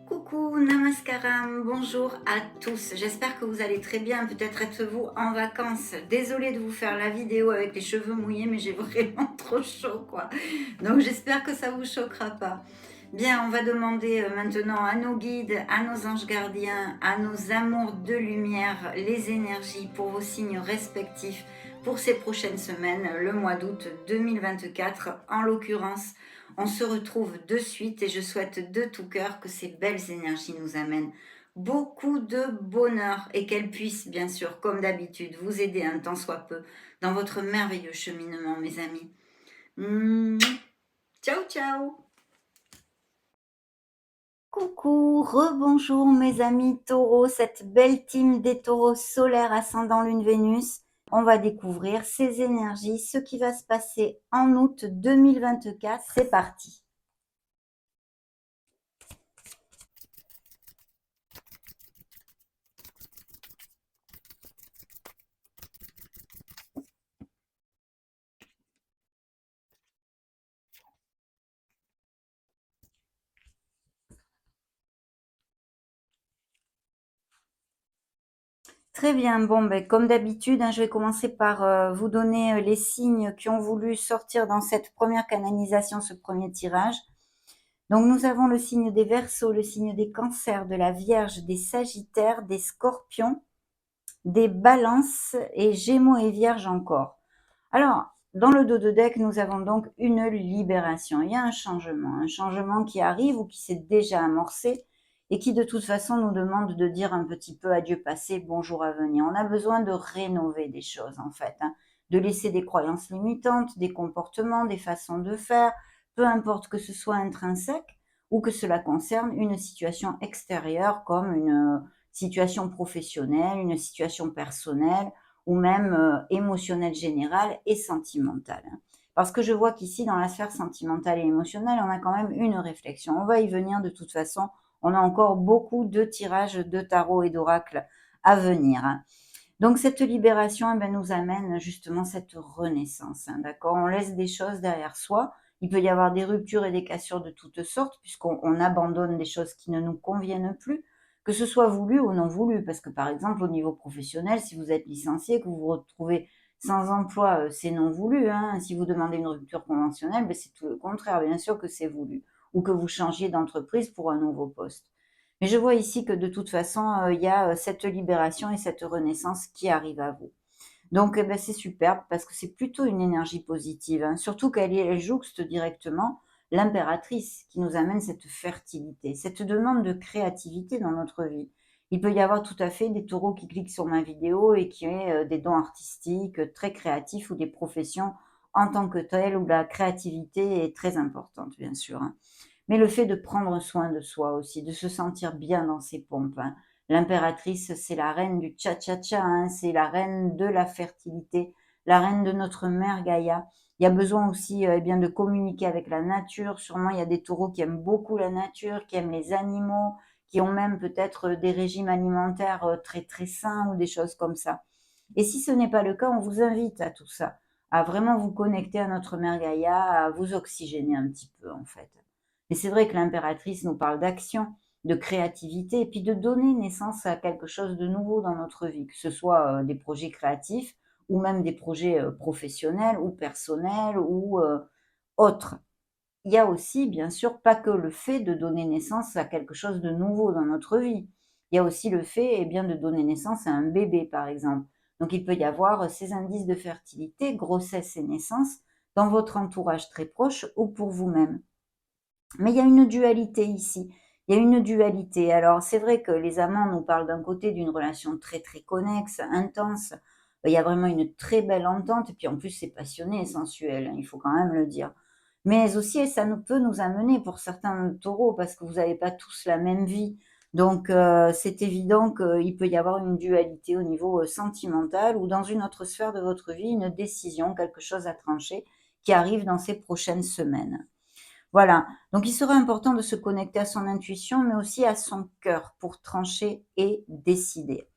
Coucou, namaskaram, bonjour à tous. J'espère que vous allez très bien. Peut-être êtes-vous en vacances. Désolée de vous faire la vidéo avec les cheveux mouillés, mais j'ai vraiment trop chaud, quoi. Donc j'espère que ça vous choquera pas. Bien, on va demander maintenant à nos guides, à nos anges gardiens, à nos amours de lumière, les énergies pour vos signes respectifs pour ces prochaines semaines, le mois d'août 2024 en l'occurrence. On se retrouve de suite et je souhaite de tout cœur que ces belles énergies nous amènent beaucoup de bonheur et qu'elles puissent, bien sûr, comme d'habitude, vous aider un tant soit peu dans votre merveilleux cheminement, mes amis. Ciao, ciao! Coucou, rebonjour mes amis taureaux, cette belle team des taureaux solaires ascendant lune Vénus. On va découvrir ces énergies, ce qui va se passer en août 2024. C'est parti. Très bien, bon, ben, comme d'habitude, hein, je vais commencer par vous donner les signes qui ont voulu sortir dans cette première canalisation, ce premier tirage. Donc nous avons le signe des Verseaux, le signe des Cancers, de la Vierge, des Sagittaires, des Scorpions, des Balances et Gémeaux et Vierges encore. Alors, dans le dos de deck, nous avons donc une libération. Il y a un changement qui arrive ou qui s'est déjà amorcé et qui de toute façon nous demande de dire un petit peu adieu passé, bonjour à venir. On a besoin de rénover des choses en fait, hein, de laisser des croyances limitantes, des comportements, des façons de faire, peu importe que ce soit intrinsèque ou que cela concerne une situation extérieure comme une situation professionnelle, une situation personnelle ou même émotionnelle générale et sentimentale. Parce que je vois qu'ici, dans la sphère sentimentale et émotionnelle, on a quand même une réflexion. On va y venir de toute façon. On a encore beaucoup de tirages de tarot et d'oracle à venir. Donc cette libération nous amène justement cette renaissance. D'accord, on laisse des choses derrière soi. Il peut y avoir des ruptures et des cassures de toutes sortes puisqu'on abandonne des choses qui ne nous conviennent plus, que ce soit voulu ou non voulu. Parce que par exemple au niveau professionnel, si vous êtes licencié, que vous vous retrouvez sans emploi, c'est non voulu, hein. Si vous demandez une rupture conventionnelle, c'est tout le contraire, bien sûr que c'est voulu. Ou que vous changiez d'entreprise pour un nouveau poste. Mais je vois ici que de toute façon, il y a cette libération et cette renaissance qui arrive à vous. Donc, c'est superbe parce que c'est plutôt une énergie positive, hein. Surtout elle jouxte directement l'impératrice qui nous amène cette fertilité, cette demande de créativité dans notre vie. Il peut y avoir tout à fait des taureaux qui cliquent sur ma vidéo et qui ont des dons artistiques très créatifs ou des professions en tant que telles où la créativité est très importante, bien sûr, hein. Mais le fait de prendre soin de soi aussi, de se sentir bien dans ses pompes, hein. L'impératrice, c'est la reine du tcha-tcha-tcha, hein, c'est la reine de la fertilité, la reine de notre mère Gaïa. Il y a besoin aussi bien de communiquer avec la nature. Sûrement, il y a des taureaux qui aiment beaucoup la nature, qui aiment les animaux, qui ont même peut-être des régimes alimentaires très très sains ou des choses comme ça. Et si ce n'est pas le cas, on vous invite à tout ça, à vraiment vous connecter à notre mère Gaïa, à vous oxygéner un petit peu en fait. Mais c'est vrai que l'impératrice nous parle d'action, de créativité et puis de donner naissance à quelque chose de nouveau dans notre vie, que ce soit des projets créatifs ou même des projets professionnels ou personnels ou autres. Il y a aussi, bien sûr, pas que le fait de donner naissance à quelque chose de nouveau dans notre vie. Il y a aussi le fait bien, de donner naissance à un bébé, par exemple. Donc, il peut y avoir ces indices de fertilité, grossesse et naissance, dans votre entourage très proche ou pour vous-même. Mais il y a une dualité ici. Il y a une dualité. Alors, c'est vrai que les amants nous parlent d'un côté d'une relation très, très connexe, intense. Il y a vraiment une très belle entente. Et puis, en plus, c'est passionné et sensuel, hein, il faut quand même le dire. Mais aussi, ça peut nous amener pour certains taureaux, parce que vous n'avez pas tous la même vie. Donc, c'est évident qu'il peut y avoir une dualité au niveau sentimental ou dans une autre sphère de votre vie, une décision, quelque chose à trancher qui arrive dans ces prochaines semaines. Voilà, donc il serait important de se connecter à son intuition, mais aussi à son cœur pour trancher et décider.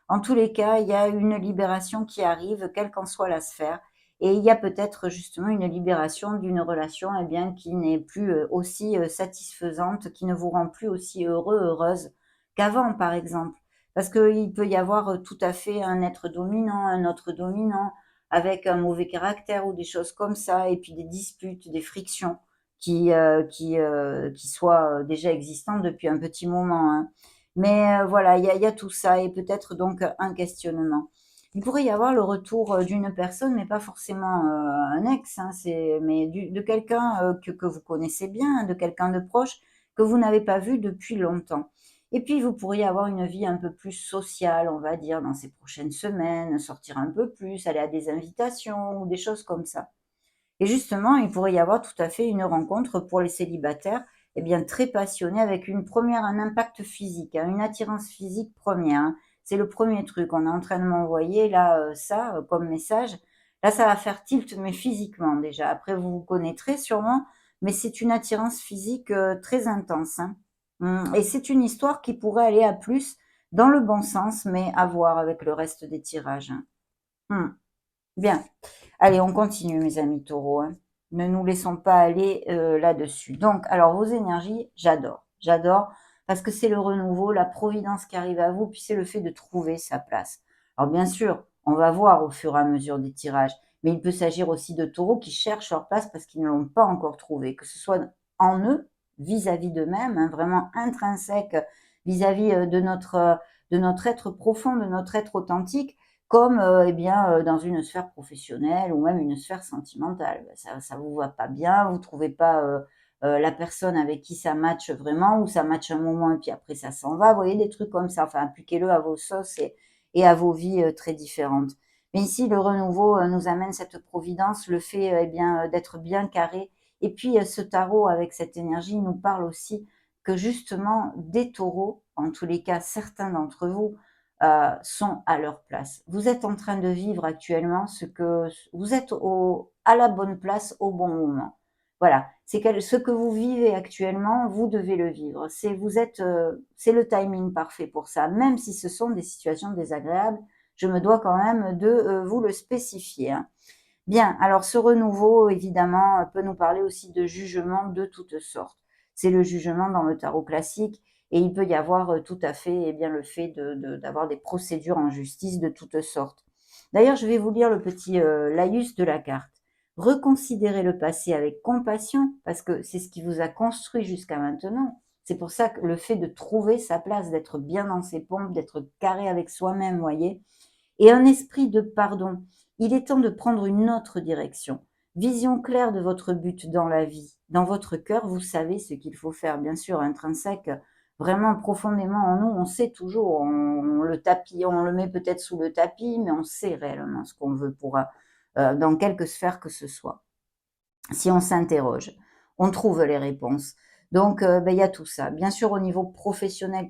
En tous les cas, il y a une libération qui arrive, quelle qu'en soit la sphère, et il y a peut-être justement une libération d'une relation, eh bien, qui n'est plus, aussi, satisfaisante, qui ne vous rend plus aussi heureux, heureuse qu'avant, par exemple. Parce qu'il peut y avoir, tout à fait un être dominant, un autre dominant, avec un mauvais caractère ou des choses comme ça, et puis des disputes, des frictions qui soient, déjà existantes depuis un petit moment, hein. Mais, voilà, il y a tout ça et peut-être donc un questionnement. Il pourrait y avoir le retour, d'une personne, mais pas forcément, un ex, hein, mais de quelqu'un, que vous connaissez bien, hein, de quelqu'un de proche, que vous n'avez pas vu depuis longtemps. Et puis vous pourriez avoir une vie un peu plus sociale, on va dire, dans ces prochaines semaines, sortir un peu plus, aller à des invitations ou des choses comme ça. Et justement, il pourrait y avoir tout à fait une rencontre pour les célibataires, eh bien, très passionnés avec un impact physique, hein, une attirance physique première, hein. C'est le premier truc. On est en train de m'envoyer là, ça, comme message. Là, ça va faire tilt, mais physiquement déjà. Après, vous vous connaîtrez sûrement, mais c'est une attirance physique, très intense, hein. Et c'est une histoire qui pourrait aller à plus dans le bon sens, mais à voir avec le reste des tirages, hein. Mmh. Bien. Allez, on continue, mes amis taureaux, hein. Ne nous laissons pas aller là-dessus. Donc, alors, vos énergies, j'adore. J'adore parce que c'est le renouveau, la providence qui arrive à vous, puis c'est le fait de trouver sa place. Alors, bien sûr, on va voir au fur et à mesure des tirages, mais il peut s'agir aussi de taureaux qui cherchent leur place parce qu'ils ne l'ont pas encore trouvée, que ce soit en eux, vis-à-vis d'eux-mêmes, hein, vraiment intrinsèque vis-à-vis de notre être profond, de notre être authentique, comme, eh bien, dans une sphère professionnelle ou même une sphère sentimentale. Bah, ça vous va pas bien, vous trouvez pas, la personne avec qui ça matche vraiment, ou ça matche un moment et puis après ça s'en va. Vous voyez, des trucs comme ça. Enfin, appliquez-le à vos sauces et à vos vies, très différentes. Mais ici, le renouveau, nous amène cette providence, le fait, eh bien, d'être bien carré, et puis, ce tarot avec cette énergie nous parle aussi que justement des taureaux, en tous les cas certains d'entre vous, sont à leur place. Vous êtes en train de vivre actuellement ce que vous êtes à la bonne place au bon moment. Voilà, ce que vous vivez actuellement, vous devez le vivre. C'est le timing parfait pour ça, même si ce sont des situations désagréables. Je me dois quand même de vous le spécifier, hein. Bien, alors ce renouveau, évidemment, peut nous parler aussi de jugement de toutes sortes. C'est le jugement dans le tarot classique, et il peut y avoir tout à fait, eh bien, le fait d'avoir des procédures en justice de toutes sortes. D'ailleurs, je vais vous lire le petit laïus de la carte. Reconsidérez le passé avec compassion, parce que c'est ce qui vous a construit jusqu'à maintenant. C'est pour ça que le fait de trouver sa place, d'être bien dans ses pompes, d'être carré avec soi-même, voyez, et un esprit de pardon. Il est temps de prendre une autre direction. Vision claire de votre but dans la vie. Dans votre cœur, vous savez ce qu'il faut faire. Bien sûr, intrinsèque, vraiment profondément en nous, on sait toujours. On le met peut-être sous le tapis, mais on sait réellement ce qu'on veut dans quelque sphère que ce soit. Si on s'interroge, on trouve les réponses. Donc, il y a tout ça. Bien sûr, au niveau professionnel,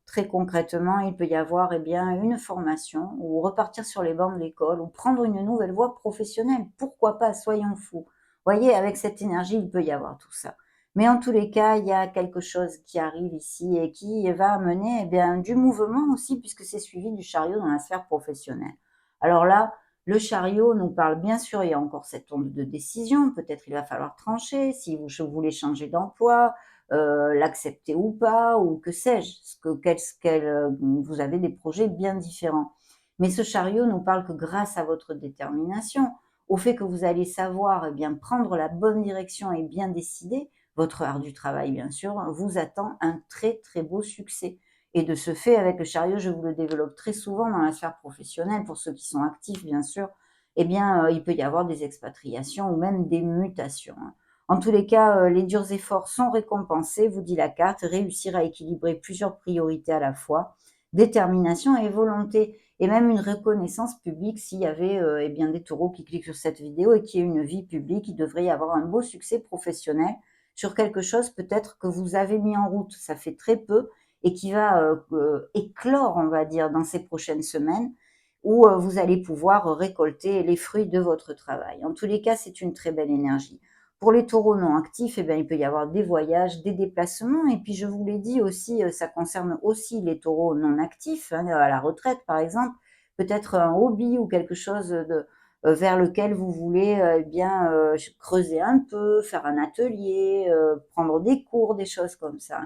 très concrètement, il peut y avoir, eh bien, une formation ou repartir sur les bancs de l'école ou prendre une nouvelle voie professionnelle. Pourquoi pas? Soyons fous. Voyez, avec cette énergie, il peut y avoir tout ça. Mais en tous les cas, il y a quelque chose qui arrive ici et qui va amener, eh bien, du mouvement aussi, puisque c'est suivi du chariot dans la sphère professionnelle. Alors là, le chariot nous parle, bien sûr, il y a encore cette onde de décision, peut-être il va falloir trancher, si vous voulez changer d'emploi, l'accepter ou pas, ou que sais-je, vous avez des projets bien différents. Mais ce chariot nous parle que grâce à votre détermination, au fait que vous allez savoir, eh bien, prendre la bonne direction et bien décider, votre art du travail, bien sûr, vous attend un très très beau succès. Et de ce fait, avec le chariot, je vous le développe très souvent dans la sphère professionnelle, pour ceux qui sont actifs, bien sûr, eh bien, il peut y avoir des expatriations ou même des mutations, hein. En tous les cas, les durs efforts sont récompensés, vous dit la carte, réussir à équilibrer plusieurs priorités à la fois, détermination et volonté, et même une reconnaissance publique s'il y avait eh bien, des taureaux qui cliquent sur cette vidéo et qui aient une vie publique, il devrait y avoir un beau succès professionnel sur quelque chose peut-être que vous avez mis en route, ça fait très peu, et qui va éclore, on va dire, dans ces prochaines semaines, où vous allez pouvoir récolter les fruits de votre travail. En tous les cas, c'est une très belle énergie. Pour les taureaux non actifs, eh bien, il peut y avoir des voyages, des déplacements, et puis je vous l'ai dit aussi, ça concerne aussi les taureaux non actifs, hein, à la retraite par exemple, peut-être un hobby ou quelque chose vers lequel vous voulez eh bien creuser un peu, faire un atelier, prendre des cours, des choses comme ça.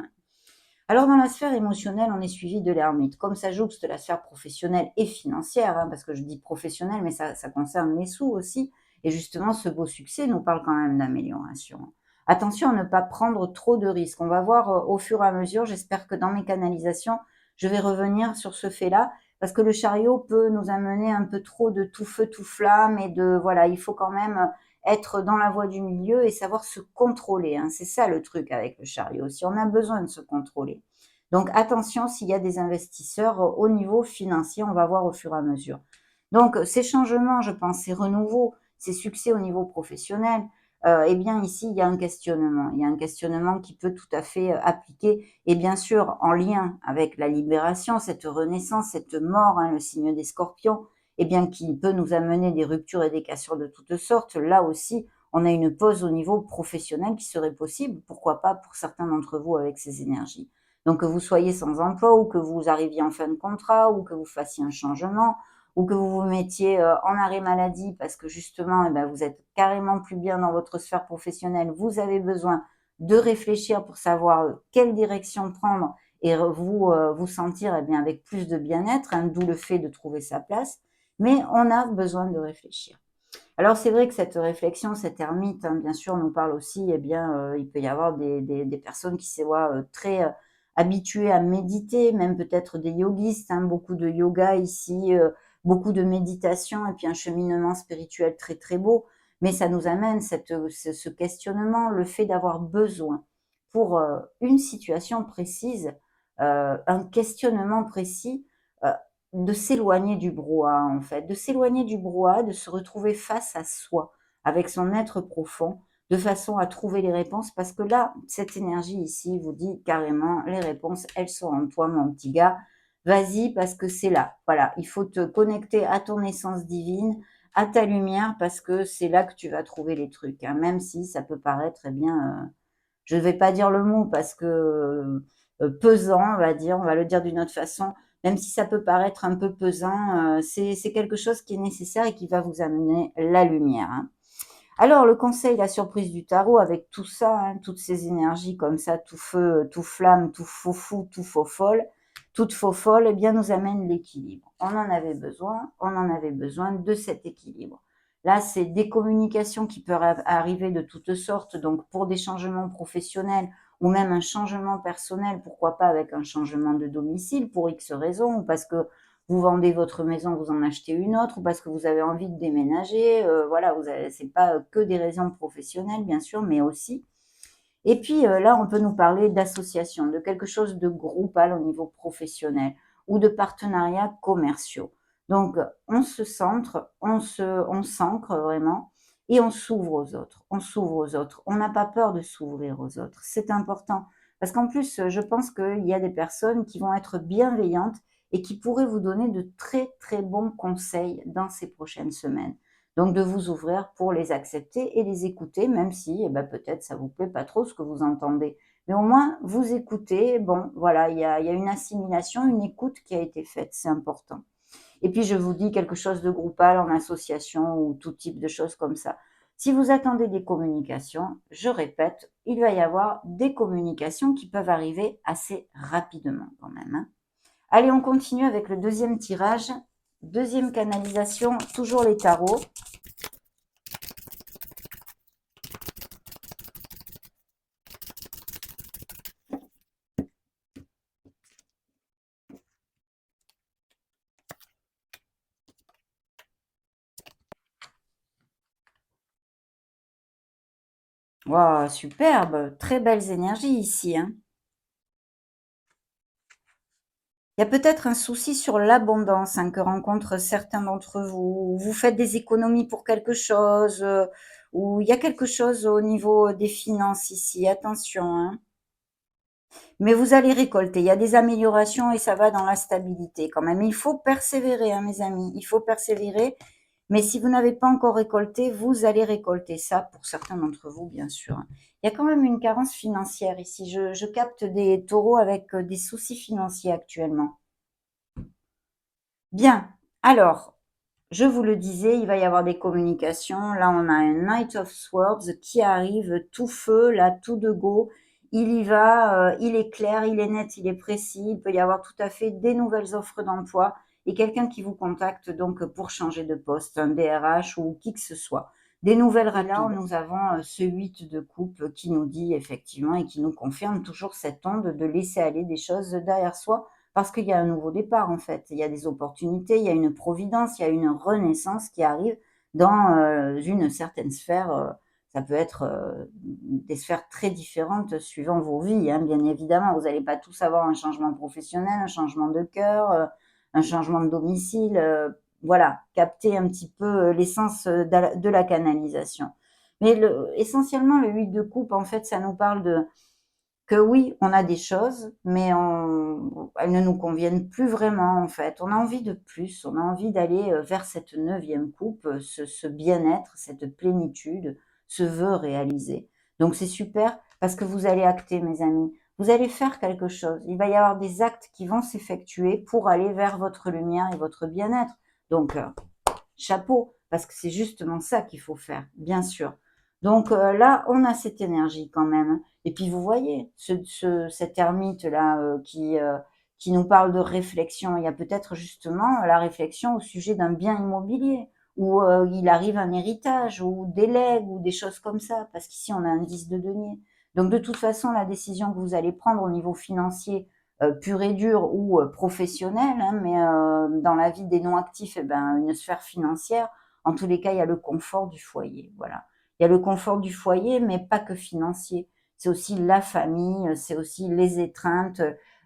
Alors dans la sphère émotionnelle, on est suivi de l'ermite. Comme ça jouxte la sphère professionnelle et financière, parce que je dis professionnelle, mais ça concerne les sous aussi. Et justement, ce beau succès nous parle quand même d'amélioration. Attention à ne pas prendre trop de risques. On va voir au fur et à mesure. J'espère que dans mes canalisations, je vais revenir sur ce fait-là, parce que le chariot peut nous amener un peu trop de tout feu, tout flamme, et de voilà, il faut quand même être dans la voie du milieu et savoir se contrôler. C'est ça le truc avec le chariot. Si on a besoin de se contrôler. Donc attention s'il y a des investisseurs au niveau financier, on va voir au fur et à mesure. Donc ces changements, je pense, ces renouveaux, ces succès au niveau professionnel, eh bien ici il y a un questionnement. Il y a un questionnement qui peut tout à fait appliquer, et bien sûr en lien avec la libération, cette renaissance, cette mort, le signe des scorpions, eh bien qui peut nous amener des ruptures et des cassures de toutes sortes. Là aussi, on a une pause au niveau professionnel qui serait possible, pourquoi pas pour certains d'entre vous avec ces énergies. Donc que vous soyez sans emploi, ou que vous arriviez en fin de contrat, ou que vous fassiez un changement, ou que vous vous mettiez en arrêt maladie parce que justement vous êtes carrément plus bien dans votre sphère professionnelle, vous avez besoin de réfléchir pour savoir quelle direction prendre et vous sentir avec plus de bien-être, d'où le fait de trouver sa place, mais on a besoin de réfléchir. Alors c'est vrai que cette réflexion, cette ermite, bien sûr, nous parle aussi, il peut y avoir des personnes qui se voient très habituées à méditer, même peut-être des yogistes, beaucoup de yoga ici, beaucoup de méditation, et puis un cheminement spirituel très très beau, mais ça nous amène ce questionnement, le fait d'avoir besoin pour une situation précise, un questionnement précis, euh, de s'éloigner du brouhaha, en fait, de s'éloigner du brouhaha, de se retrouver face à soi, avec son être profond, de façon à trouver les réponses, parce que là, cette énergie ici vous dit carrément, les réponses, elles sont en toi, mon petit gars, vas-y, parce que c'est là, voilà, il faut te connecter à ton essence divine, à ta lumière, parce que c'est là que tu vas trouver les trucs, même si ça peut paraître, je ne vais pas dire le mot parce que pesant, on va le dire d'une autre façon, même si ça peut paraître un peu pesant, c'est quelque chose qui est nécessaire et qui va vous amener la lumière. Alors, le conseil, la surprise du tarot, avec tout ça, toutes ces énergies comme ça, tout feu, tout flamme, tout faux fou, tout faux folle, toute faux folle, eh bien, nous amène l'équilibre. On en avait besoin de cet équilibre. Là, c'est des communications qui peuvent arriver de toutes sortes, donc pour des changements professionnels ou même un changement personnel, pourquoi pas avec un changement de domicile pour X raisons, ou parce que vous vendez votre maison, vous en achetez une autre, ou parce que vous avez envie de déménager, voilà, c'est pas que des raisons professionnelles, bien sûr, mais aussi. Et puis là, on peut nous parler d'association, de quelque chose de groupal au niveau professionnel, ou de partenariats commerciaux. Donc, on se centre, on s'ancre vraiment, et on s'ouvre aux autres. On s'ouvre aux autres. On n'a pas peur de s'ouvrir aux autres. C'est important. Parce qu'en plus, je pense qu'il y a des personnes qui vont être bienveillantes et qui pourraient vous donner de très, très bons conseils dans ces prochaines semaines. Donc de vous ouvrir pour les accepter et les écouter, même si peut-être ça vous plaît pas trop ce que vous entendez. Mais au moins, vous écoutez, bon, voilà, il y a une assimilation, une écoute qui a été faite, c'est important. Et puis je vous dis quelque chose de groupal, en association ou tout type de choses comme ça. Si vous attendez des communications, je répète, il va y avoir des communications qui peuvent arriver assez rapidement quand même. Allez, on continue avec le deuxième tirage. Deuxième canalisation, toujours les tarots. Wow, superbe, très belles énergies ici. Il y a peut-être un souci sur l'abondance que rencontrent certains d'entre vous. Vous faites des économies pour quelque chose, ou il y a quelque chose au niveau des finances ici. Attention. Mais vous allez récolter. Il y a des améliorations et ça va dans la stabilité quand même. Il faut persévérer, mes amis. Il faut persévérer. Mais si vous n'avez pas encore récolté, vous allez récolter ça pour certains d'entre vous, bien sûr. Il y a quand même une carence financière ici. Je capte des taureaux avec des soucis financiers actuellement. Bien. Alors, je vous le disais, il va y avoir des communications. Là, on a un Knight of Swords qui arrive tout feu, là, tout de go. Il y va, il est clair, il est net, il est précis. Il peut y avoir tout à fait des nouvelles offres d'emploi et quelqu'un qui vous contacte donc pour changer de poste, un DRH ou qui que ce soit. Des nouvelles rapides. Là, nous avons ce 8 de coupe qui nous dit effectivement et qui nous confirme toujours cette onde de laisser aller des choses derrière soi parce qu'il y a un nouveau départ en fait. Il y a des opportunités, il y a une providence, il y a une renaissance qui arrive dans une certaine sphère. Ça peut être des sphères très différentes suivant vos vies, hein, bien évidemment. Vous n'allez pas tous avoir un changement professionnel, un changement de cœur, un changement de domicile. Voilà, capter un petit peu l'essence de la canalisation. Mais essentiellement, le 8 de coupe, en fait, ça nous parle de que oui, on a des choses, mais elles ne nous conviennent plus vraiment, en fait. On a envie de plus, on a envie d'aller vers cette 9e coupe, ce bien-être, cette plénitude, ce vœu réalisé. Donc c'est super parce que vous allez acter, mes amis. Vous allez faire quelque chose. Il va y avoir des actes qui vont s'effectuer pour aller vers votre lumière et votre bien-être. Donc, chapeau, parce que c'est justement ça qu'il faut faire, bien sûr. Donc là, on a cette énergie quand même. Et puis vous voyez, cet ermite-là qui nous parle de réflexion, il y a peut-être justement la réflexion au sujet d'un bien immobilier, où il arrive un héritage, ou des legs, ou des choses comme ça, parce qu'ici on a un 10 de denier. Donc de toute façon, la décision que vous allez prendre au niveau financier, pur et dur ou professionnel, hein, mais dans la vie des non-actifs, eh ben, une sphère financière, en tous les cas, il y a le confort du foyer. Voilà. Il y a le confort du foyer, mais pas que financier. C'est aussi la famille, c'est aussi les étreintes,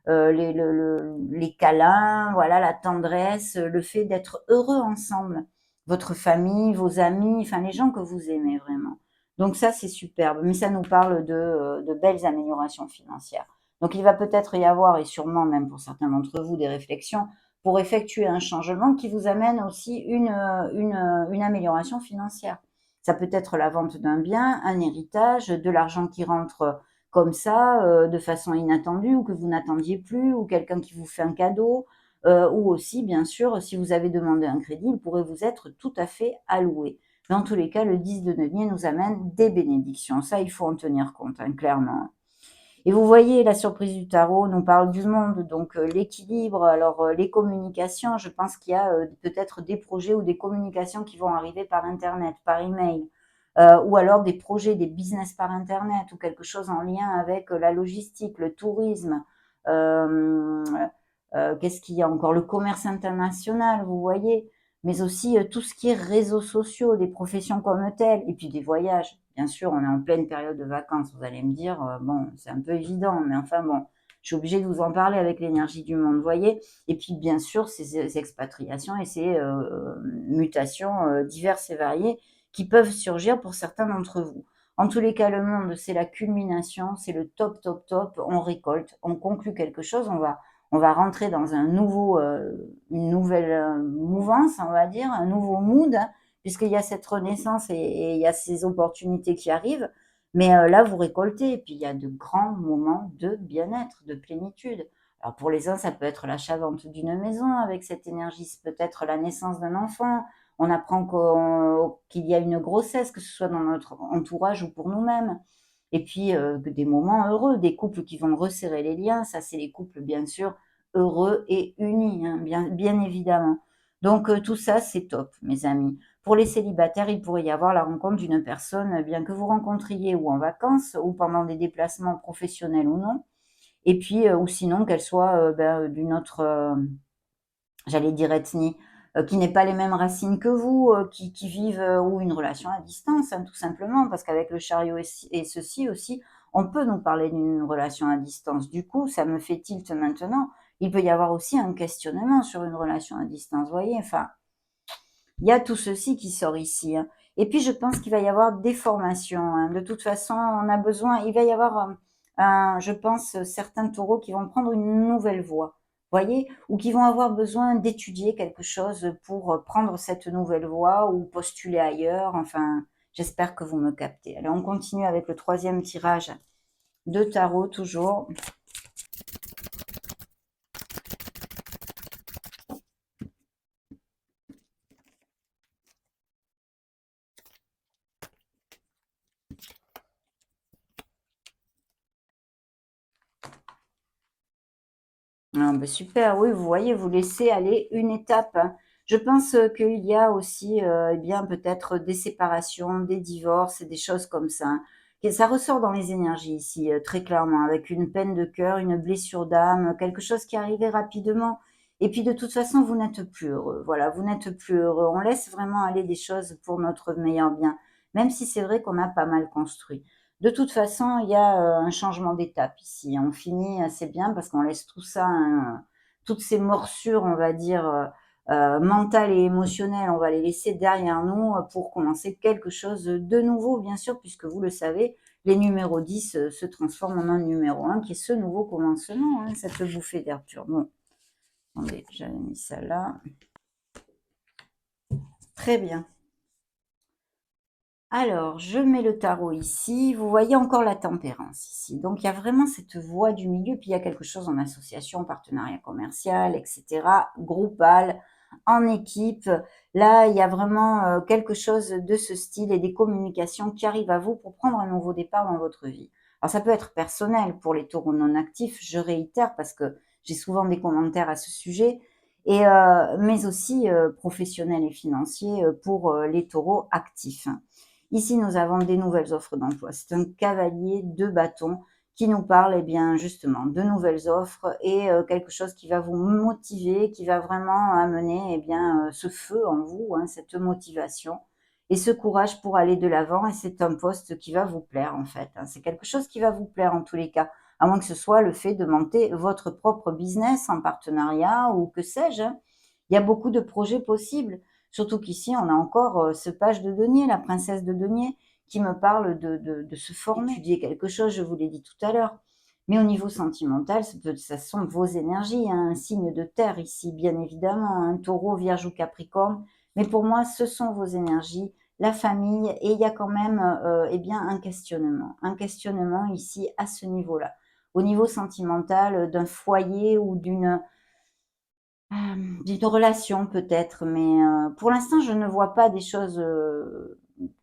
les câlins, voilà, la tendresse, le fait d'être heureux ensemble. Votre famille, vos amis, enfin les gens que vous aimez vraiment. Donc ça, c'est superbe. Mais ça nous parle de belles améliorations financières. Donc il va peut-être y avoir, et sûrement même pour certains d'entre vous, des réflexions pour effectuer un changement qui vous amène aussi une amélioration financière. Ça peut être la vente d'un bien, un héritage, de l'argent qui rentre comme ça, de façon inattendue ou que vous n'attendiez plus, ou quelqu'un qui vous fait un cadeau, ou aussi, bien sûr, si vous avez demandé un crédit, il pourrait vous être tout à fait alloué. Mais en tous les cas, le 10 de denier nous amène des bénédictions. Ça, il faut en tenir compte, hein, clairement. Et vous voyez, la surprise du tarot nous parle du monde, donc l'équilibre, alors les communications, je pense qu'il y a peut-être des projets ou des communications qui vont arriver par Internet, par email, ou alors des projets, des business par Internet, ou quelque chose en lien avec la logistique, le tourisme, euh, qu'est-ce qu'il y a encore, le commerce international, vous voyez, mais aussi tout ce qui est réseaux sociaux, des professions comme telles, et puis des voyages. Bien sûr, on est en pleine période de vacances, vous allez me dire, bon, c'est un peu évident, mais enfin bon, je suis obligée de vous en parler avec l'énergie du monde, vous voyez. Et puis, bien sûr, ces expatriations et ces mutations diverses et variées qui peuvent surgir pour certains d'entre vous. En tous les cas, le monde, c'est la culmination, c'est le top, top, top. On récolte, on conclut quelque chose, on va rentrer dans une nouvelle mouvance, on va dire, un nouveau mood, hein, puisqu'il y a cette renaissance et il y a ces opportunités qui arrivent. Mais là, vous récoltez, et puis il y a de grands moments de bien-être, de plénitude. Alors pour les uns, ça peut être l'achat-vente d'une maison avec cette énergie, c'est peut-être la naissance d'un enfant. On apprend qu'il y a une grossesse, que ce soit dans notre entourage ou pour nous-mêmes. Et puis des moments heureux, des couples qui vont resserrer les liens. Ça, c'est les couples, bien sûr, heureux et unis, hein, bien évidemment. Donc tout ça, c'est top, mes amis. Pour les célibataires, il pourrait y avoir la rencontre d'une personne, bien que vous rencontriez ou en vacances, ou pendant des déplacements professionnels ou non. Et puis, ou sinon, qu'elle soit d'une autre, j'allais dire ethnie, qui n'ait pas les mêmes racines que vous, qui vivent, ou une relation à distance, hein, tout simplement, parce qu'avec le chariot et ceci aussi, on peut nous parler d'une relation à distance. Du coup, ça me fait tilt maintenant. Il peut y avoir aussi un questionnement sur une relation à distance, vous voyez, enfin, il y a tout ceci qui sort ici, hein. Et puis, je pense qu'il va y avoir des formations, hein. De toute façon, on a besoin, il va y avoir, je pense, certains taureaux qui vont prendre une nouvelle voie, voyez, ou qui vont avoir besoin d'étudier quelque chose pour prendre cette nouvelle voie ou postuler ailleurs. Enfin, j'espère que vous me captez. Allez, on continue avec le 3e tirage de tarot, toujours. Ah, bah, super, oui, vous voyez, vous laissez aller une étape, hein. Je pense, qu'il y a aussi, eh bien, peut-être des séparations, des divorces et des choses comme ça, hein. Et ça ressort dans les énergies ici, très clairement, avec une peine de cœur, une blessure d'âme, quelque chose qui est arrivé rapidement et puis de toute façon, vous n'êtes plus heureux. Voilà, vous n'êtes plus heureux. On laisse vraiment aller des choses pour notre meilleur bien, même si c'est vrai qu'on a pas mal construit. De toute façon, il y a, un changement d'étape ici. On finit assez bien parce qu'on laisse tout ça, hein, toutes ces morsures, on va dire, mentales et émotionnelles, on va les laisser derrière nous, pour commencer quelque chose de nouveau, bien sûr, puisque vous le savez, les numéros 10 se transforment en un numéro 1 qui est ce nouveau commencement, hein, cette bouffée d'air pur. Bon, attendez, j'avais mis ça là. Très bien. Alors, je mets le tarot ici. Vous voyez encore la tempérance ici. Donc, il y a vraiment cette voie du milieu. Puis, il y a quelque chose en association, partenariat commercial, etc., groupal, en équipe. Là, il y a vraiment quelque chose de ce style et des communications qui arrivent à vous pour prendre un nouveau départ dans votre vie. Alors, ça peut être personnel pour les taureaux non actifs. Je réitère parce que j'ai souvent des commentaires à ce sujet. Et, mais aussi professionnel et financier pour les taureaux actifs. Ici, nous avons des nouvelles offres d'emploi. C'est un cavalier de bâton qui nous parle, eh bien, justement, de nouvelles offres et quelque chose qui va vous motiver, qui va vraiment amener, eh bien, ce feu en vous, hein, cette motivation et ce courage pour aller de l'avant. Et c'est un poste qui va vous plaire, en fait, hein. C'est quelque chose qui va vous plaire en tous les cas, à moins que ce soit le fait de monter votre propre business en partenariat ou que sais-je, hein. Il y a beaucoup de projets possibles. Surtout qu'ici, on a encore ce page de denier, la princesse de denier, qui me parle de se former, étudier quelque chose, je vous l'ai dit tout à l'heure. Mais au niveau sentimental, ça sont vos énergies, hein, un signe de terre ici, bien évidemment, un taureau, vierge ou capricorne. Mais pour moi, ce sont vos énergies, la famille, et il y a quand même eh bien, un questionnement ici à ce niveau-là. Au niveau sentimental, d'un foyer ou d'une relation peut-être, mais pour l'instant, je ne vois pas des choses,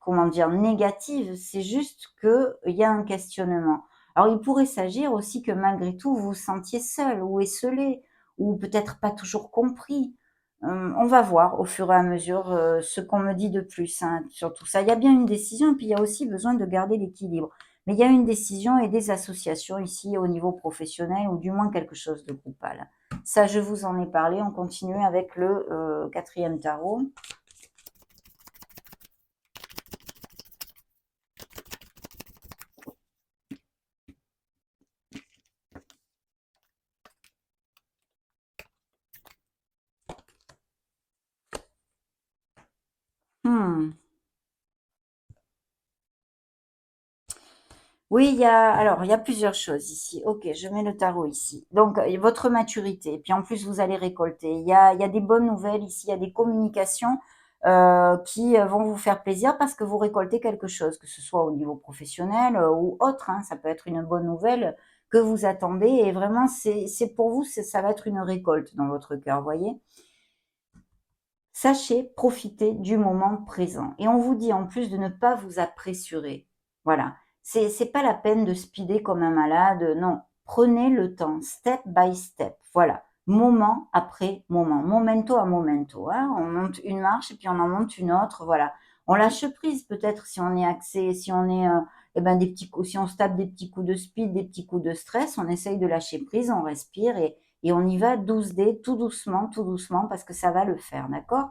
comment dire? Négatives. C'est juste qu'il y a un questionnement. Alors il pourrait s'agir aussi que malgré tout, vous vous sentiez seul ou esseulé ou peut-être pas toujours compris. On va voir au fur et à mesure, ce qu'on me dit de plus, hein, sur tout ça. Il y a bien une décision et puis il y a aussi besoin de garder l'équilibre. Mais il y a une décision et des associations ici au niveau professionnel ou du moins quelque chose de groupal. Ça, je vous en ai parlé. On continue avec le 4e tarot. Hmm. Oui, alors, il y a plusieurs choses ici. Ok, je mets le tarot ici. Donc, votre maturité. Puis en plus, vous allez récolter. Il y a des bonnes nouvelles ici. Il y a des communications qui vont vous faire plaisir parce que vous récoltez quelque chose, que ce soit au niveau professionnel ou autre, hein. Ça peut être une bonne nouvelle que vous attendez. Et vraiment, c'est pour vous, ça va être une récolte dans votre cœur, voyez. Sachez profiter du moment présent. Et on vous dit en plus de ne pas vous apressurer. Voilà. C'est pas la peine de speeder comme un malade. Non. Prenez le temps, step by step. Voilà. Moment après moment. Momento à momento, hein. On monte une marche et puis on en monte une autre. Voilà. On lâche prise peut-être si on est axé, si on est, eh ben des petits coups, si on se tape des petits coups de speed, des petits coups de stress, on essaye de lâcher prise, on respire et on y va 12D, tout doucement, parce que ça va le faire, d'accord?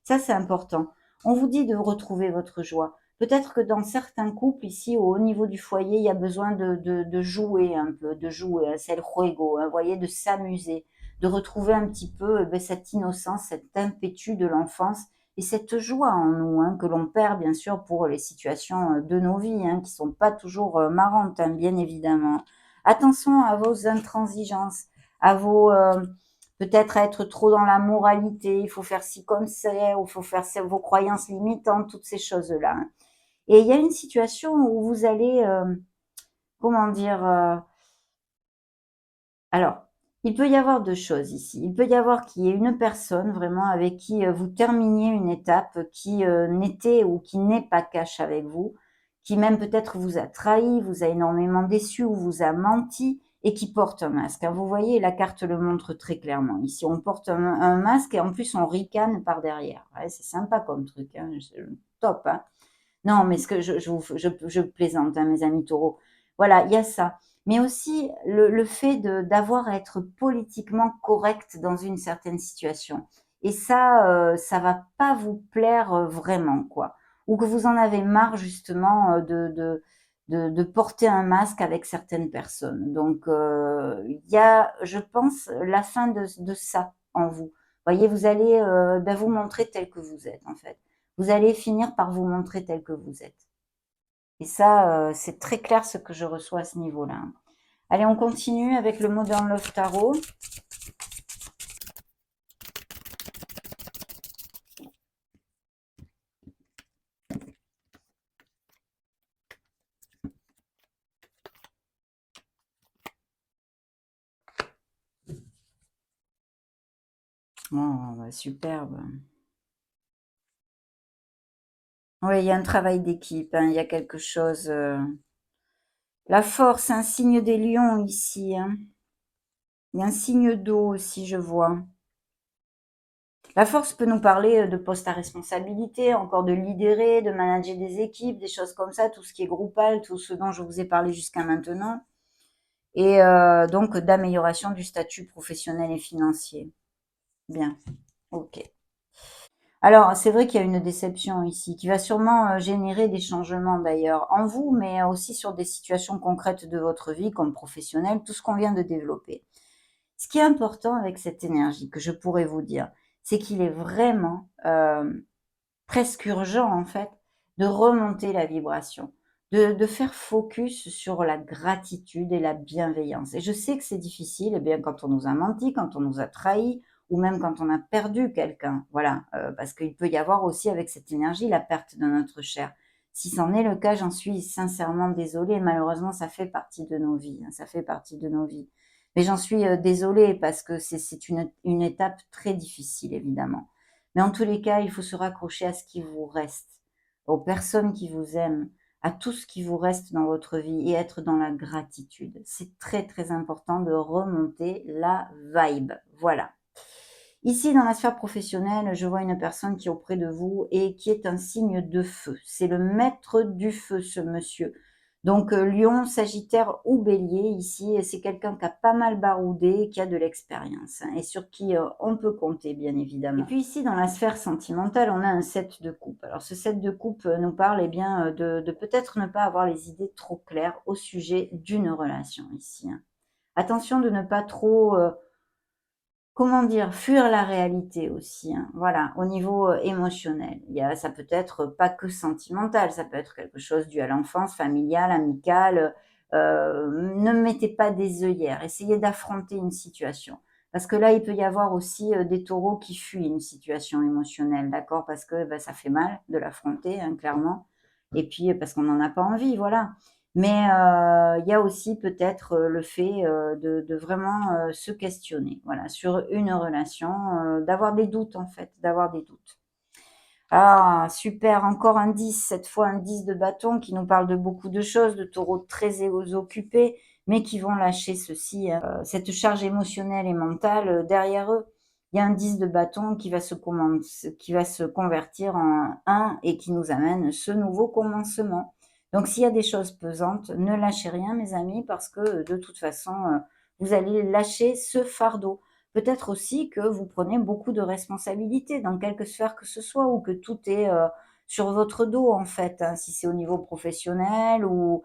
Ça, c'est important. On vous dit de retrouver votre joie. Peut-être que dans certains couples, ici, au niveau du foyer, il y a besoin de jouer un peu, de jouer, hein, c'est le juego, hein, vous voyez, de s'amuser, de retrouver un petit peu cette innocence, cet impétu de l'enfance et cette joie en nous, hein, que l'on perd, bien sûr, pour les situations de nos vies, hein, qui sont pas toujours marrantes, hein, bien évidemment. Attention à vos intransigeances, à vos peut-être être trop dans la moralité, il faut faire ci comme ça, ou il faut faire vos croyances limitantes, toutes ces choses-là, hein. Et il y a une situation où vous allez, comment dire, alors, il peut y avoir deux choses ici. Il peut y avoir qu'il y ait une personne vraiment avec qui vous terminiez une étape qui n'était ou qui n'est pas cash avec vous, qui même peut-être vous a trahi, vous a énormément déçu ou vous a menti et qui portent un masque, hein. Vous voyez, la carte le montre très clairement. Ici, on porte un masque et en plus, on ricane par derrière. Ouais, c'est sympa comme truc, hein, top, hein. Non, mais ce que je plaisante, hein, mes amis taureaux. Voilà, il y a ça. Mais aussi le fait d'avoir à être politiquement correct dans une certaine situation. Et ça va pas vous plaire vraiment, quoi. Ou que vous en avez marre justement de porter un masque avec certaines personnes. Donc, il y a, je pense, la fin de ça en vous. Voyez, vous allez ben, vous montrer tel que vous êtes, en fait. Vous allez finir par vous montrer tel que vous êtes. Et ça, c'est très clair ce que je reçois à ce niveau-là, hein. Allez, on continue avec le Modern Love Tarot. Oh, bah, superbe. Oui, il y a un travail d'équipe, hein, il y a quelque chose. La force, un signe des lions ici, hein. Il y a un signe d'eau aussi, je vois. La force peut nous parler de postes à responsabilité, encore de lidérer, de manager des équipes, des choses comme ça, tout ce qui est groupal, tout ce dont je vous ai parlé jusqu'à maintenant. Et donc d'amélioration du statut professionnel et financier. Bien, ok. Alors, c'est vrai qu'il y a une déception ici, qui va sûrement générer des changements d'ailleurs en vous, mais aussi sur des situations concrètes de votre vie, comme professionnelle, tout ce qu'on vient de développer. Ce qui est important avec cette énergie, que je pourrais vous dire, c'est qu'il est vraiment presque urgent en fait de remonter la vibration, de faire focus sur la gratitude et la bienveillance. Et je sais que c'est difficile, eh bien quand on nous a menti, quand on nous a trahis, ou même quand on a perdu quelqu'un, voilà, parce qu'il peut y avoir aussi avec cette énergie la perte de notre chair. Si c'en est le cas, j'en suis sincèrement désolée. Malheureusement, ça fait partie de nos vies, hein, ça fait partie de nos vies. Mais j'en suis désolée parce que c'est une étape très difficile, évidemment. Mais en tous les cas, il faut se raccrocher à ce qui vous reste, aux personnes qui vous aiment, à tout ce qui vous reste dans votre vie et être dans la gratitude. C'est très très important de remonter la vibe. Voilà. Ici, dans la sphère professionnelle, je vois une personne qui est auprès de vous et qui est un signe de feu. C'est le maître du feu, ce monsieur. Donc, Lion, Sagittaire ou Bélier, ici, c'est quelqu'un qui a pas mal baroudé, qui a de l'expérience, hein, et sur qui on peut compter, bien évidemment. Et puis ici, dans la sphère sentimentale, on a un 7 de coupe. Alors, ce 7 de coupe nous parle eh bien, de peut-être ne pas avoir les idées trop claires au sujet d'une relation ici, hein. Attention de ne pas trop comment dire? Fuir la réalité aussi, hein. Voilà, au niveau, émotionnel. Ça peut être pas que sentimental, ça peut être quelque chose dû à l'enfance, familial, amical, ne mettez pas des œillères, essayez d'affronter une situation. Parce que là, il peut y avoir aussi, des taureaux qui fuient une situation émotionnelle, d'accord? Parce que, bah, ça fait mal de l'affronter, hein, clairement et puis, parce qu'on n'en a pas envie, voilà. Mais il y a aussi peut-être le fait de vraiment se questionner, voilà, sur une relation, d'avoir des doutes en fait, d'avoir des doutes. Ah, super, encore un 10, cette fois un 10 de bâton qui nous parle de beaucoup de choses, de taureaux très occupés, mais qui vont lâcher ceci, hein, cette charge émotionnelle et mentale derrière eux. Il y a un 10 de bâton qui va se convertir en un et qui nous amène ce nouveau commencement. Donc s'il y a des choses pesantes, ne lâchez rien mes amis, parce que de toute façon, vous allez lâcher ce fardeau. Peut-être aussi que vous prenez beaucoup de responsabilités dans quelque sphère que ce soit, ou que tout est sur votre dos en fait, hein, si c'est au niveau professionnel ou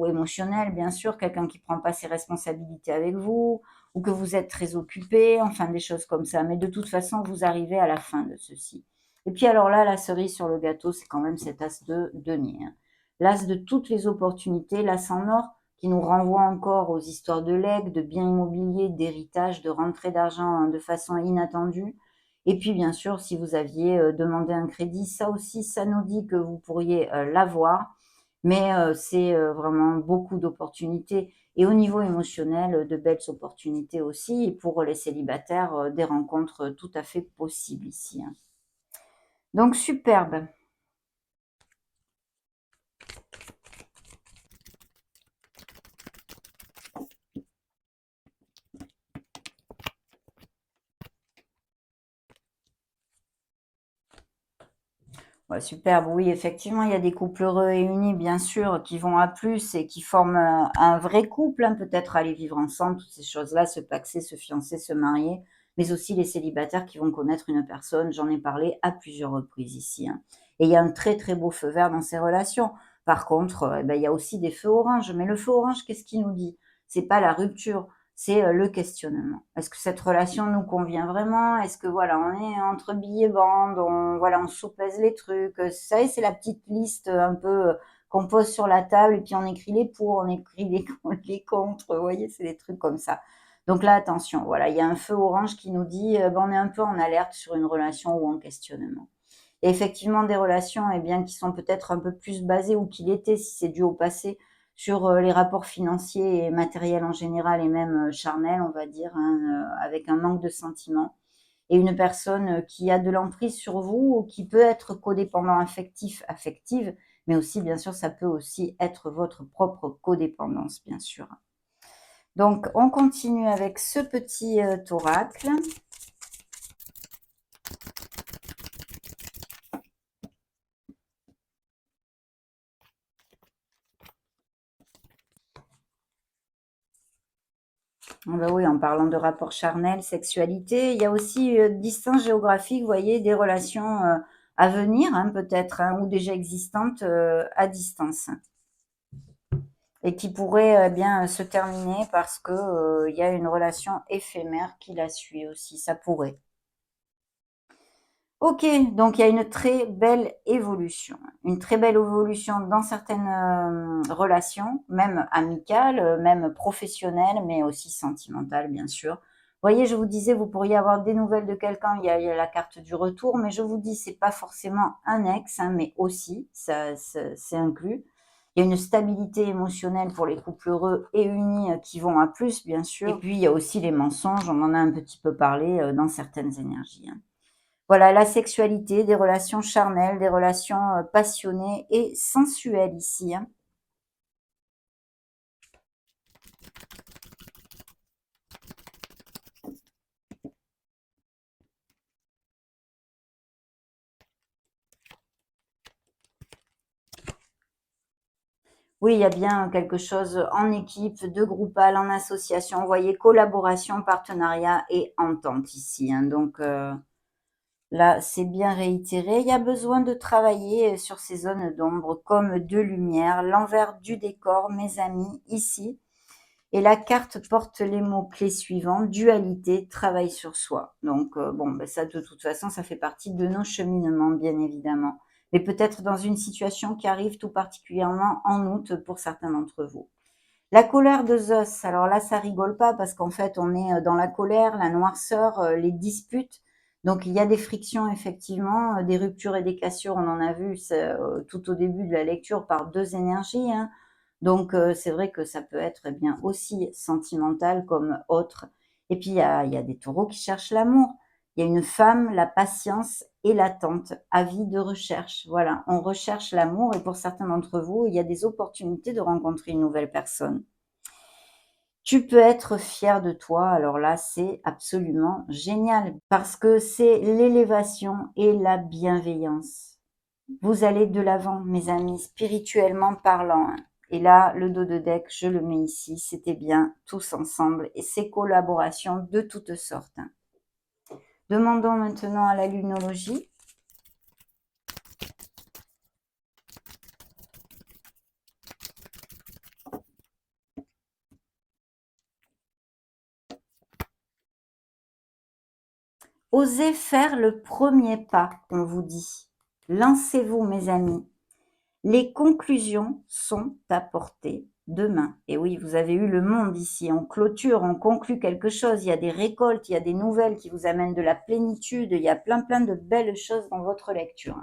émotionnel, bien sûr, quelqu'un qui prend pas ses responsabilités avec vous, ou que vous êtes très occupé, enfin des choses comme ça. Mais de toute façon, vous arrivez à la fin de ceci. Et puis alors là, la cerise sur le gâteau, c'est quand même cet as de denier, hein. L'as de toutes les opportunités, l'as en or, qui nous renvoie encore aux histoires de legs, de biens immobiliers, d'héritage, de rentrée d'argent hein, de façon inattendue. Et puis bien sûr, si vous aviez demandé un crédit, ça aussi, ça nous dit que vous pourriez l'avoir. Mais c'est vraiment beaucoup d'opportunités. Et au niveau émotionnel, de belles opportunités aussi. Et pour les célibataires, des rencontres tout à fait possibles ici, hein. Donc superbe. Ouais, superbe. Oui, effectivement, il y a des couples heureux et unis, bien sûr, qui vont à plus et qui forment un vrai couple, hein, peut-être aller vivre ensemble, toutes ces choses-là, se paxer, se fiancer, se marier, mais aussi les célibataires qui vont connaître une personne. J'en ai parlé à plusieurs reprises ici, hein. Et il y a un très très beau feu vert dans ces relations. Par contre, eh ben, il y a aussi des feux oranges. Mais le feu orange, qu'est-ce qu'il nous dit? C'est pas la rupture, c'est le questionnement. Est-ce que cette relation nous convient vraiment? Est-ce que voilà, on est entre billets bandes, on soupèse les trucs. Vous savez, c'est la petite liste un peu qu'on pose sur la table et puis on écrit les pour, on écrit les, les contre. Vous voyez, c'est des trucs comme ça. Donc là, attention, voilà, il y a un feu orange qui nous dit, ben, on est un peu en alerte sur une relation ou en questionnement. Et effectivement, des relations, eh bien, qui sont peut-être un peu plus basées ou qui l'étaient, si c'est dû au passé, sur les rapports financiers et matériels en général et même charnels, on va dire, hein, avec un manque de sentiments. Et une personne qui a de l'emprise sur vous ou qui peut être codépendant affectif, affective, mais aussi, bien sûr, ça peut aussi être votre propre codépendance, bien sûr. Donc, on continue avec ce petit oracle. Ah bah oui, en parlant de rapport charnel, sexualité, il y a aussi distance géographique, vous voyez, des relations à venir, hein, peut-être, hein, ou déjà existantes à distance, et qui pourraient bien se terminer parce que il y a une relation éphémère qui la suit aussi, ça pourrait. Ok, donc il y a une très belle évolution. Une très belle évolution dans certaines relations, même amicales, même professionnelles, mais aussi sentimentales, bien sûr. Vous voyez, je vous disais, vous pourriez avoir des nouvelles de quelqu'un, il y a la carte du retour, mais je vous dis, c'est pas forcément un ex, hein, mais aussi, c'est inclus. Il y a une stabilité émotionnelle pour les couples heureux et unis qui vont à plus, bien sûr. Et puis, il y a aussi les mensonges, on en a un petit peu parlé dans certaines énergies, hein. Voilà, la sexualité, des relations charnelles, des relations passionnées et sensuelles ici, hein. Oui, il y a bien quelque chose en équipe, de groupal, en association. Vous voyez, collaboration, partenariat et entente ici, hein. Donc là, c'est bien réitéré. Il y a besoin de travailler sur ces zones d'ombre comme de lumière, l'envers du décor, mes amis, ici. Et la carte porte les mots-clés suivants: dualité, travail sur soi. Donc, bon, ben ça, de toute façon, ça fait partie de nos cheminements, bien évidemment. Mais peut-être dans une situation qui arrive tout particulièrement en août pour certains d'entre vous. La colère de Zeus, alors là, ça rigole pas parce qu'en fait, on est dans la colère, la noirceur, les disputes. Donc, il y a des frictions, effectivement, des ruptures et des cassures. On en a vu tout au début de la lecture par deux énergies, hein. Donc, c'est vrai que ça peut être eh bien aussi sentimental comme autre. Et puis, il y a des taureaux qui cherchent l'amour. Il y a une femme, la patience et l'attente, avis de recherche. Voilà, on recherche l'amour et pour certains d'entre vous, il y a des opportunités de rencontrer une nouvelle personne. Tu peux être fier de toi, alors là, c'est absolument génial parce que c'est l'élévation et la bienveillance. Vous allez de l'avant, mes amis, spirituellement parlant, hein. Et là, le dos de deck, je le mets ici, c'était bien tous ensemble et ces collaborations de toutes sortes, hein. Demandons maintenant à la lunologie. Osez faire le premier pas, on vous dit. Lancez-vous, mes amis. Les conclusions sont à portée de main. Et oui, vous avez eu le monde ici. On clôture, on conclut quelque chose. Il y a des récoltes, il y a des nouvelles qui vous amènent de la plénitude. Il y a plein, plein de belles choses dans votre lecture.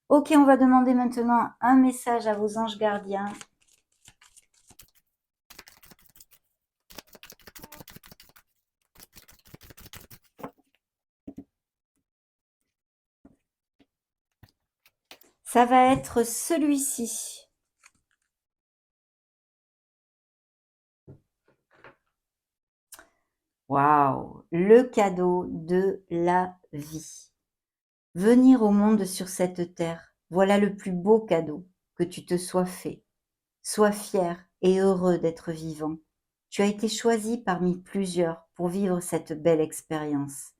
Ok, on va demander maintenant un message à vos anges gardiens. Ça va être celui-ci. Waouh, le cadeau de la vie. Venir au monde sur cette terre, voilà le plus beau cadeau que tu te sois fait. Sois fier et heureux d'être vivant. Tu as été choisi parmi plusieurs pour vivre cette belle expérience.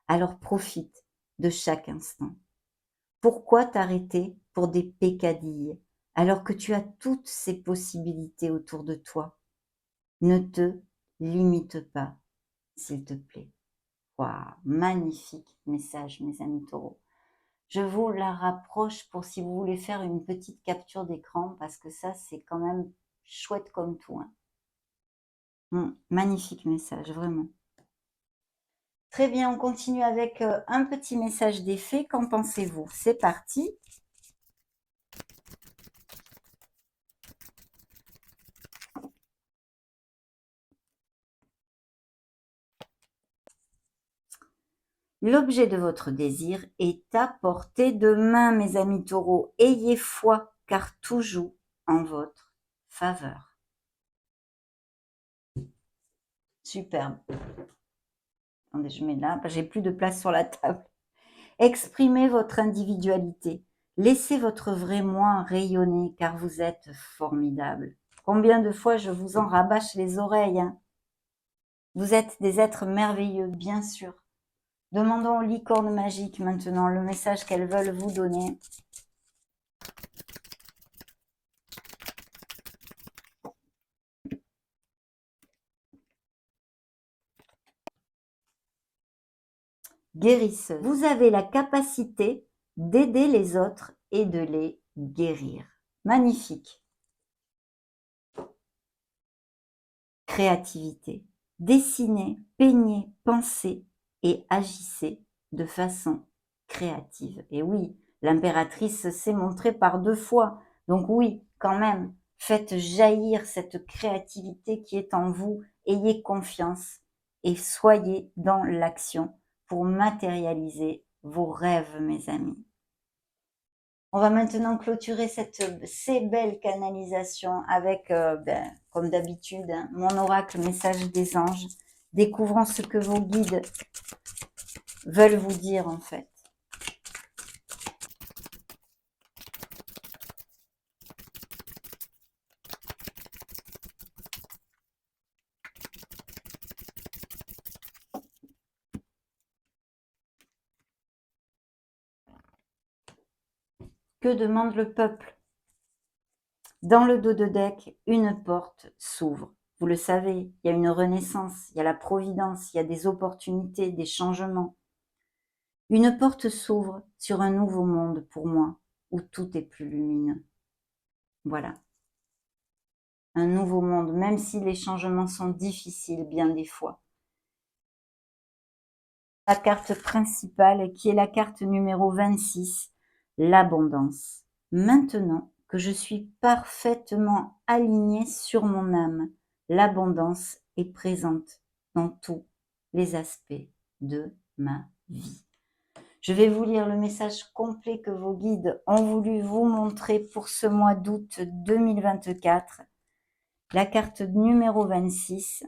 Alors profite de chaque instant. Pourquoi t'arrêter pour des peccadilles alors que tu as toutes ces possibilités autour de toi? Ne te limite pas, s'il te plaît. Waouh, magnifique message, mes amis taureaux. Je vous la rapproche pour si vous voulez faire une petite capture d'écran, parce que ça, c'est quand même chouette comme tout. Hein. Magnifique message, vraiment. Très bien, on continue avec un petit message d'effet. Qu'en pensez-vous? C'est parti. L'objet de votre désir est à portée de main, mes amis taureaux. Ayez foi, car tout joue en votre faveur. Superbe. Attendez, je mets là, j'ai plus de place sur la table. Exprimez votre individualité. Laissez votre vrai moi rayonner, car vous êtes formidable. Combien de fois je vous en rabâche les oreilles, hein? Vous êtes des êtres merveilleux, bien sûr. Demandons aux licornes magiques maintenant le message qu'elles veulent vous donner. Guérisseuse. Vous avez la capacité d'aider les autres et de les guérir. Magnifique. Créativité. Dessinez, peignez, pensez et agissez de façon créative. Et oui, l'impératrice s'est montrée par 2 fois. Donc oui, quand même, faites jaillir cette créativité qui est en vous. Ayez confiance et soyez dans l'action pour matérialiser vos rêves, mes amis. On va maintenant clôturer ces belles canalisations avec, comme d'habitude, hein, mon oracle message des anges. Découvrons ce que vos guides veulent vous dire en fait. Que demande le peuple? Dans le dos de deck, une porte s'ouvre. Vous le savez, il y a une renaissance, il y a la providence, il y a des opportunités, des changements. Une porte s'ouvre sur un nouveau monde pour moi, où tout est plus lumineux. Voilà. Un nouveau monde, même si les changements sont difficiles bien des fois. La carte principale, qui est la carte numéro 26, l'abondance. Maintenant que je suis parfaitement alignée sur mon âme, l'abondance est présente dans tous les aspects de ma vie. Je vais vous lire le message complet que vos guides ont voulu vous montrer pour ce mois d'août 2024. La carte numéro 26.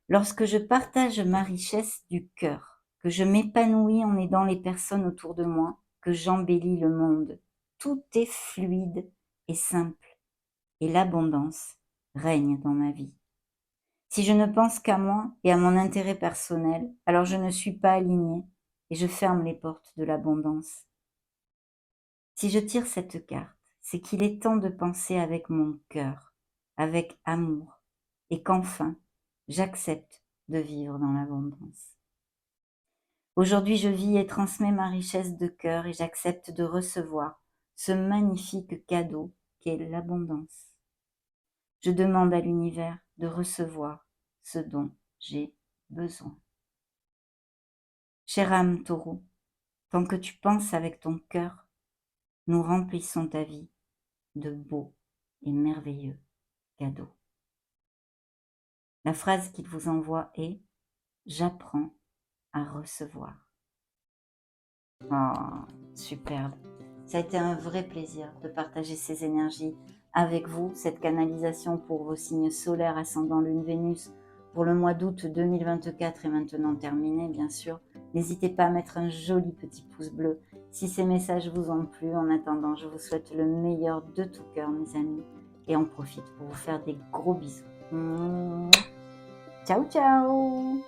Lorsque je partage ma richesse du cœur, que je m'épanouis en aidant les personnes autour de moi, que j'embellis le monde, tout est fluide et simple, et l'abondance règne dans ma vie. Si je ne pense qu'à moi et à mon intérêt personnel, alors je ne suis pas alignée et je ferme les portes de l'abondance. Si je tire cette carte, c'est qu'il est temps de penser avec mon cœur, avec amour, et qu'enfin, j'accepte de vivre dans l'abondance. Aujourd'hui, je vis et transmets ma richesse de cœur et j'accepte de recevoir ce magnifique cadeau qu'est l'abondance. Je demande à l'univers de recevoir ce dont j'ai besoin. Chère âme taureau, tant que tu penses avec ton cœur, nous remplissons ta vie de beaux et merveilleux cadeaux. La phrase qu'il vous envoie est « J'apprends à recevoir ». Oh, superbe. Ça a été un vrai plaisir de partager ces énergies avec vous, cette canalisation pour vos signes solaires, ascendant Lune, Vénus, pour le mois d'août 2024 est maintenant terminé, bien sûr. N'hésitez pas à mettre un joli petit pouce bleu si ces messages vous ont plu. En attendant, je vous souhaite le meilleur de tout cœur, mes amis. Et on profite pour vous faire des gros bisous. Ciao, ciao!